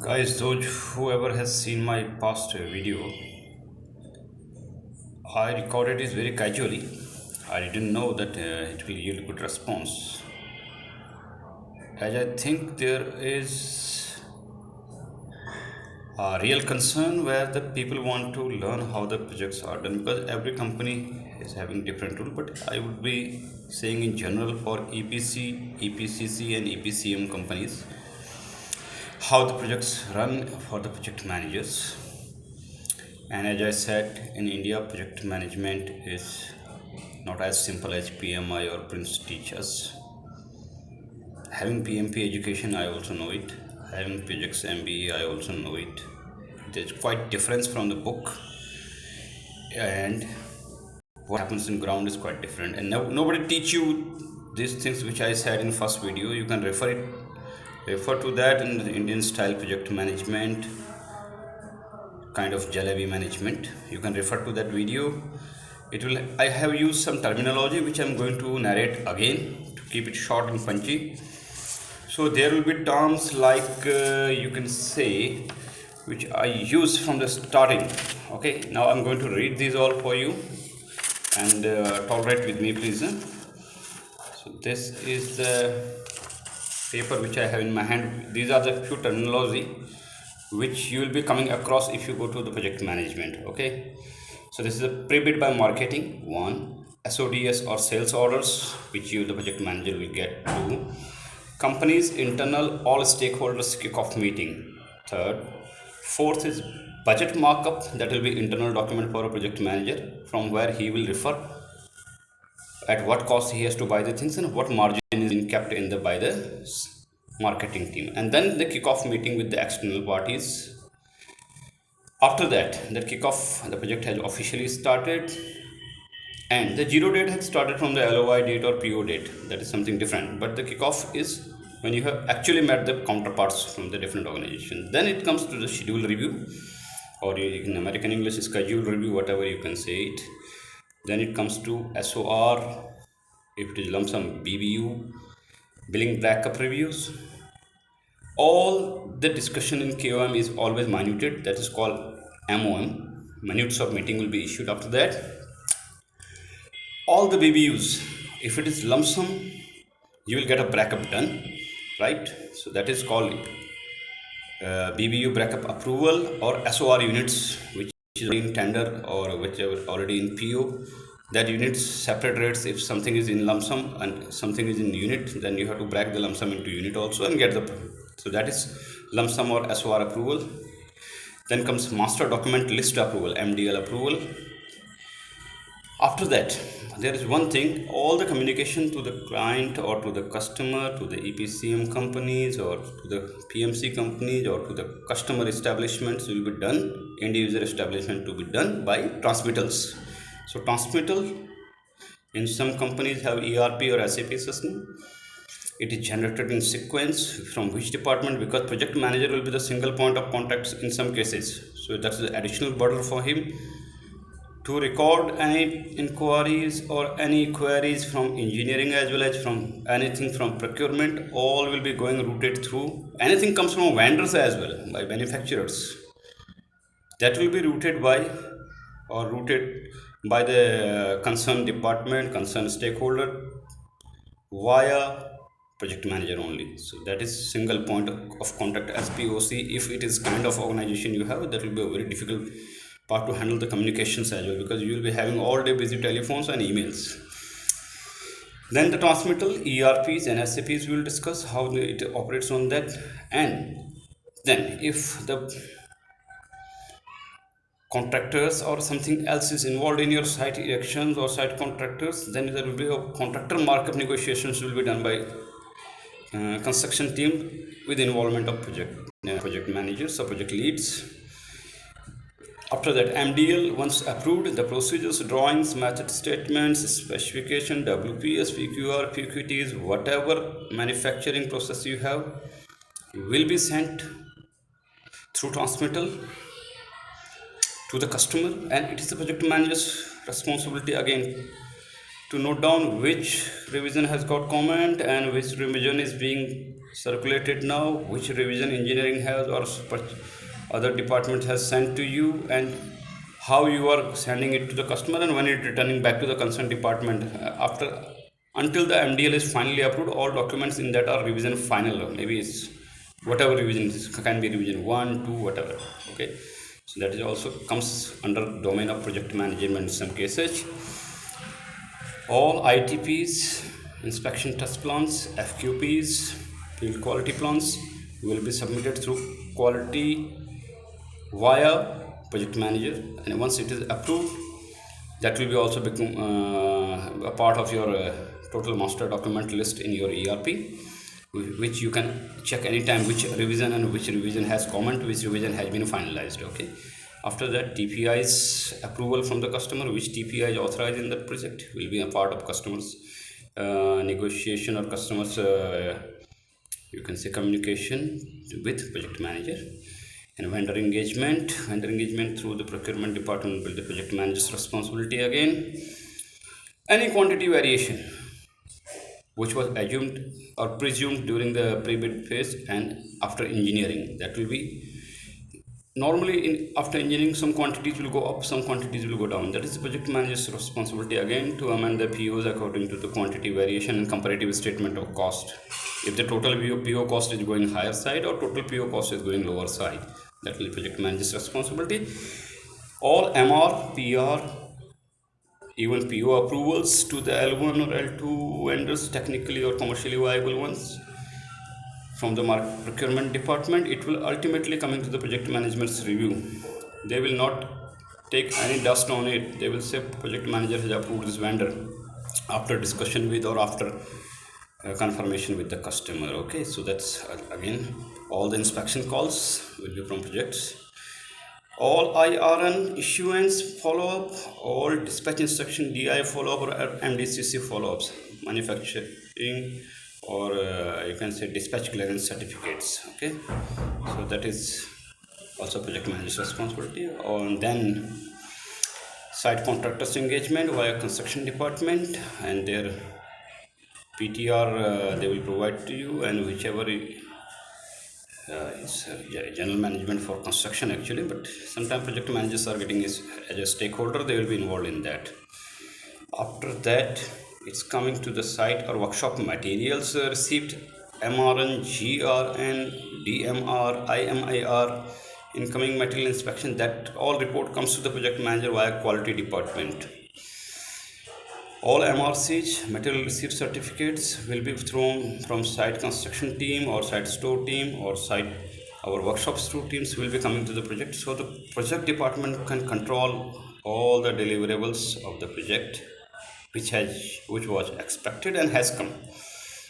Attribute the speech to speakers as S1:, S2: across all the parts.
S1: Guys, those whoever has seen my past video, I recorded it very casually. I didn't know that it will yield good response. As I think there is a real concern where the people want to learn how the projects are done because every company is having different rule. But I would be saying in general for EPC, EPCC, and EPCM companies how the projects run for the project managers. And as I said, in India, project management is not as simple as PMI or Prince teach us. Having PMP education, I also know it. Having projects MBA, I also know it. There's quite difference from the book, and what happens in ground is quite different. And nobody teach you these things which I said in first video. You can refer to that in the Indian style project management, kind of jalebi management. You can refer to that video. It will. I have used some terminology which I'm going to narrate again to keep it short and punchy. So there will be terms like you can say which I use from the starting. Okay, now I'm going to read these all for you and tolerate with me, please. So this is the paper which I have in my hand. These are the few terminology which you will be coming across if you go to the project management. Okay, so this is a pre-bid by marketing, one. SODS or sales orders, which you the project manager will get. Two, company's internal all stakeholders kickoff meeting. Third, fourth is budget markup, that will be internal document for a project manager from where he will refer at what cost he has to buy the things and what margin is kept in the by the marketing team. And then the kickoff meeting with the external parties. After that, the kickoff, the project has officially started, and the zero date has started from the LOI date or PO date. That is something different. But the kickoff is when you have actually met the counterparts from the different organizations. Then it comes to the schedule review, or in American English, schedule review, whatever you can say it. Then it comes to SOR, if it is lump sum BBU, billing backup reviews. All the discussion in KOM is always minuted, that is called MOM. Minutes of meeting will be issued after that. All the BBUs, if it is lump sum, you will get a breakup done, right? So that is called BBU breakup approval, or SOR units, which is in tender or whichever already in PO. That units separate rates. If something is in lump sum and something is in unit, then you have to break the lump sum into unit also and get the. So that is lump sum or SOR approval. Then comes master document list approval, MDL approval. After that, there is one thing, all the communication to the client or to the customer, to the EPCM companies or to the PMC companies or to the customer establishments will be done, end user establishment to be done by transmittals. So transmittal in some companies have ERP or SAP system. It is generated in sequence from which department, because project manager will be the single point of contact in some cases. So that's the additional burden for him to record any inquiries or any queries from engineering as well as from anything from procurement. All will be going routed through. Anything comes from vendors as well, by manufacturers, that will be routed by or routed by the concerned department, concerned stakeholder via project manager only. So that is single point of contact as POC. If it is kind of organization you have, that will be a very difficult part to handle the communications as well, because you will be having all day busy telephones and emails. Then the transmittal ERPs and SAPs will discuss how it operates on that. And then if the contractors or something else is involved in your site erections or site contractors, then there will be a contractor markup negotiations will be done by construction team with involvement of project managers or project leads. After that, MDL once approved, the procedures, drawings, method statements, specification, WPS, PQR, PQTs, whatever manufacturing process you have will be sent through transmittal to the customer, and it is the project manager's responsibility again to note down which revision has got comment and which revision is being circulated now, which revision engineering has or other department has sent to you, and how you are sending it to the customer, and when it returning back to the concerned department after until the MDL is finally approved. All documents in that are revision final, maybe it's whatever revision is, can be revision 1 2 whatever. Okay, so that is also comes under domain of project management in some cases. All ITPs, inspection test plans, FQPs, field quality plans will be submitted through quality via project manager, and once it is approved, that will be also become a part of your total master document list in your ERP, which you can check anytime which revision and which revision has comment, which revision has been finalized. Okay, after that, TPI's approval from the customer, which TPI is authorized in the project, will be a part of customers negotiation or customers you can say communication with project manager. And vendor engagement through the procurement department will be the project manager's responsibility again. Any quantity variation which was assumed or presumed during the pre-bid phase and after engineering, that will be normally after engineering, some quantities will go up, some quantities will go down. That is the project manager's responsibility again to amend the POs according to the quantity variation and comparative statement of cost. If the total PO cost is going higher side or total PO cost is going lower side, that will be project manager's responsibility. All MR, PR, even PO approvals to the L1 or L2 vendors, technically or commercially viable ones, from the procurement department, it will ultimately come into the project management's review. They will not take any dust on it. They will say project manager has approved this vendor after discussion with or after confirmation with the customer. Okay, so that's again all the inspection calls will be from projects. All IRN issuance follow-up, all dispatch instruction DI follow-up or MDCC follow-ups, manufacturing or you can say dispatch clearance certificates. Okay, so that is also project manager's responsibility. And then site contractors engagement via construction department, and their PTR they will provide to you, and whichever it's general management for construction actually, but sometimes project managers are getting as a stakeholder, they will be involved in that. After that, it's coming to the site or workshop materials received, MRN, GRN, DMR, IMIR, incoming material inspection. That all report comes to the project manager via quality department. All MRCs, material receipt certificates, will be thrown from site construction team or site store team or site our workshop store teams will be coming to the project. So the project department can control all the deliverables of the project which was expected and has come.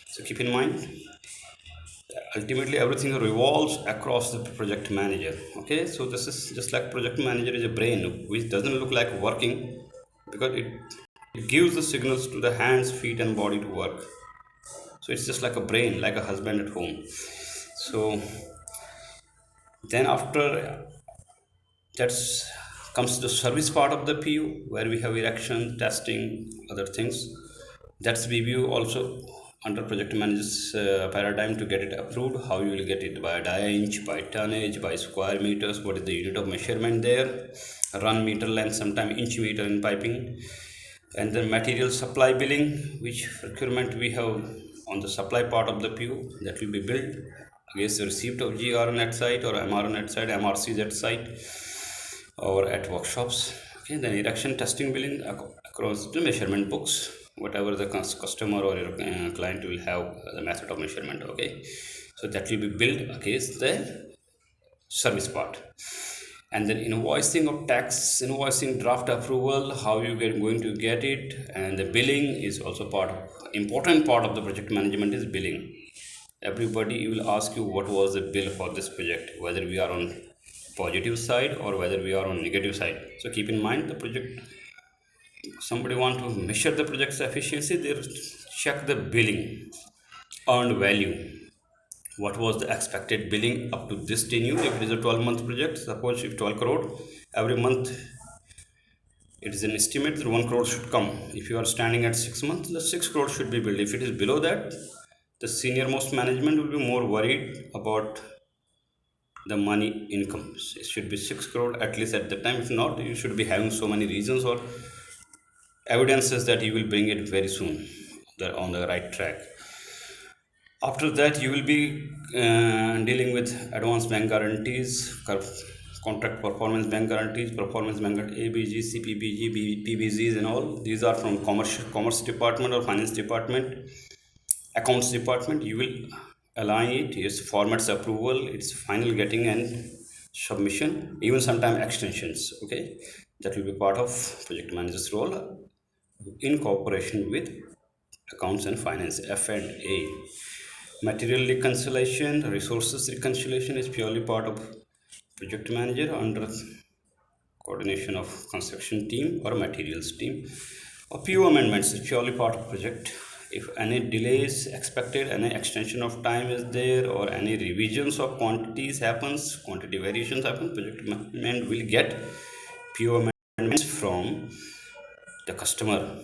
S1: So keep in mind, ultimately everything revolves across the project manager. Okay, so this is just like project manager is a brain which doesn't look like working because it gives the signals to the hands, feet, and body to work. So it's just like a brain, like a husband at home. So then after that's comes the service part of the PU where we have erection, testing, other things. That's review also under project manager's paradigm to get it approved. How you will get it, by die inch, by tonnage, by square meters, what is the unit of measurement there, run meter length, sometime inch meter in piping. And then material supply billing, which procurement we have on the supply part of the PU, that will be billed against the receipt of GRN at site or MRN at site, MRCs at site or at workshops. Okay, then erection testing billing across the measurement books, whatever the customer or your client will have the method of measurement. Okay, so that will be billed against the service part. And then invoicing of tax, invoicing draft approval, how you going to get it, and the billing is also important part of the project management is billing. Everybody will ask you what was the bill for this project, whether we are on positive side or whether we are on negative side. So keep in mind the project, somebody want to measure the project's efficiency, they check the billing, earned value, what was the expected billing up to this tenure. If it is a 12-month project, suppose if 12 crore every month, it is an estimate that 1 crore should come. If you are standing at 6 months, the 6 crore should be billed. If it is below that, The senior most management will be more worried about the money income. It should be 6 crore at least at the time. If not, you should be having so many reasons or evidences that you will bring it very soon. They're on the right track. After that, you will be dealing with advanced bank guarantees, contract performance bank guarantee, ABG, CPBG, PBGs, and all. These are from commerce department or finance department, accounts department. You will align it, its formats approval, its final getting and submission, even sometime extensions. Okay, that will be part of project manager's role in cooperation with accounts and finance F&A. Material reconciliation, resources reconciliation is purely part of project manager under coordination of construction team or materials team. A PO amendments is purely part of project. If any delays expected, any extension of time is there, or any revisions of quantities happens, quantity variations happen, project management will get PO amendments from the customer.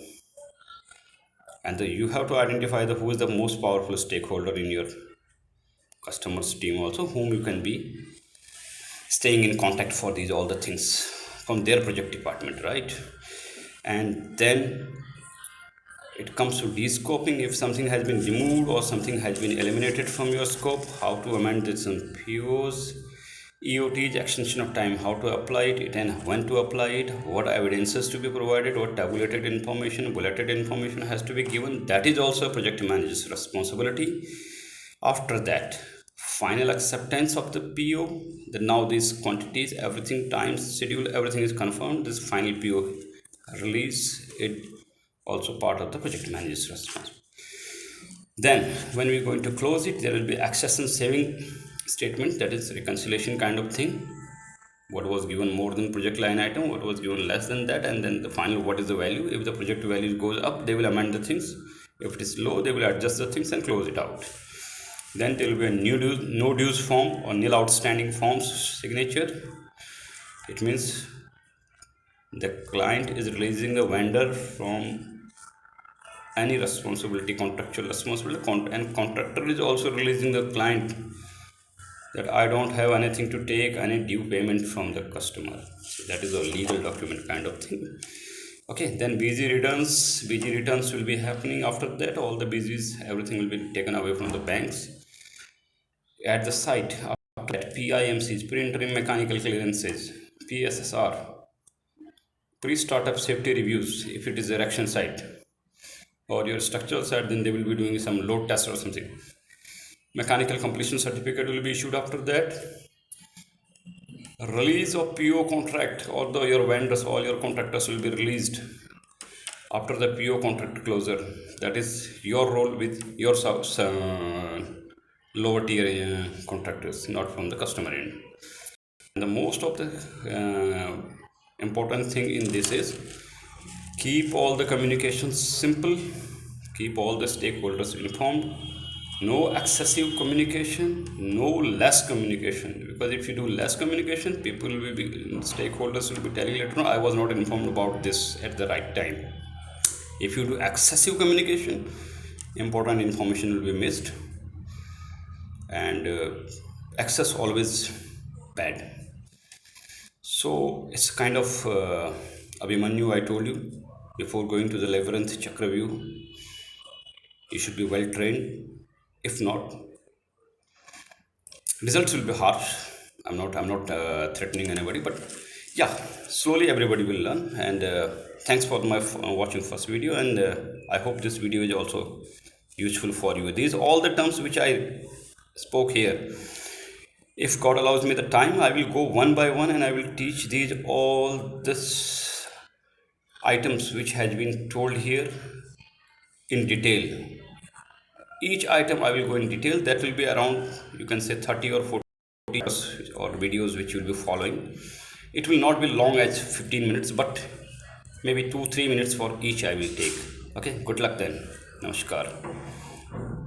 S1: And you have to identify the who is the most powerful stakeholder in your customers team also, whom you can be staying in contact for these all the things from their project department, right? And then it comes to de-scoping. If something has been removed or something has been eliminated from your scope, how to amend this in POs. EOTs, extension of time, how to apply it and when to apply it, what evidences to be provided, what tabulated information, bulleted information has to be given. That is also a project manager's responsibility. After that, final acceptance of the PO. Then now these quantities, everything, times, schedule, everything is confirmed. This final PO release, it also part of the project manager's responsibility. Then when we're going to close it, there will be access and saving statement, that is reconciliation kind of thing. What was given more than project line item, what was given less than that, and then the final what is the value. If the project value goes up, they will amend the things. If it is low, they will adjust the things and close it out. Then there will be a new dues, no dues form or nil outstanding forms signature. It means the client is releasing the vendor from any responsibility, contractual responsibility, and contractor is also releasing the client that I don't have anything to take any due payment from the customer. So that is a legal document kind of thing. Okay, then BG returns will be happening after that. All the BGs, everything will be taken away from the banks. At the site, after that, PIMCs, pre-interim mechanical clearances, PSSR, pre-startup safety reviews, if it is erection site or your structural site, then they will be doing some load test or something. Mechanical completion certificate will be issued after that. Release of PO contract, although your vendors, all your contractors will be released after the PO contract closure. That is your role with your lower tier contractors, not from the customer end. And the most of the important thing in this is keep all the communications simple, keep all the stakeholders informed. No excessive communication, no less communication. Because if you do less communication, people will be, stakeholders will be telling later on, I was not informed about this at the right time. If you do excessive communication, important information will be missed, and excess always bad. So it's kind of Abhimanyu, I told you, before going to the labyrinth chakra view, you should be well trained. If not, results will be harsh. I'm not threatening anybody, but yeah, slowly everybody will learn. And thanks for my watching first video, and I hope this video is also useful for you. These all the terms which I spoke here, if God allows me the time, I will go one by one and I will teach these all this items which has been told here in detail. Each item I will go in detail. That will be around, you can say, 30 or 40 or videos which you will be following. It will not be long as 15 minutes, but maybe 2-3 minutes for each I will take. Okay, good luck then. Namaskar.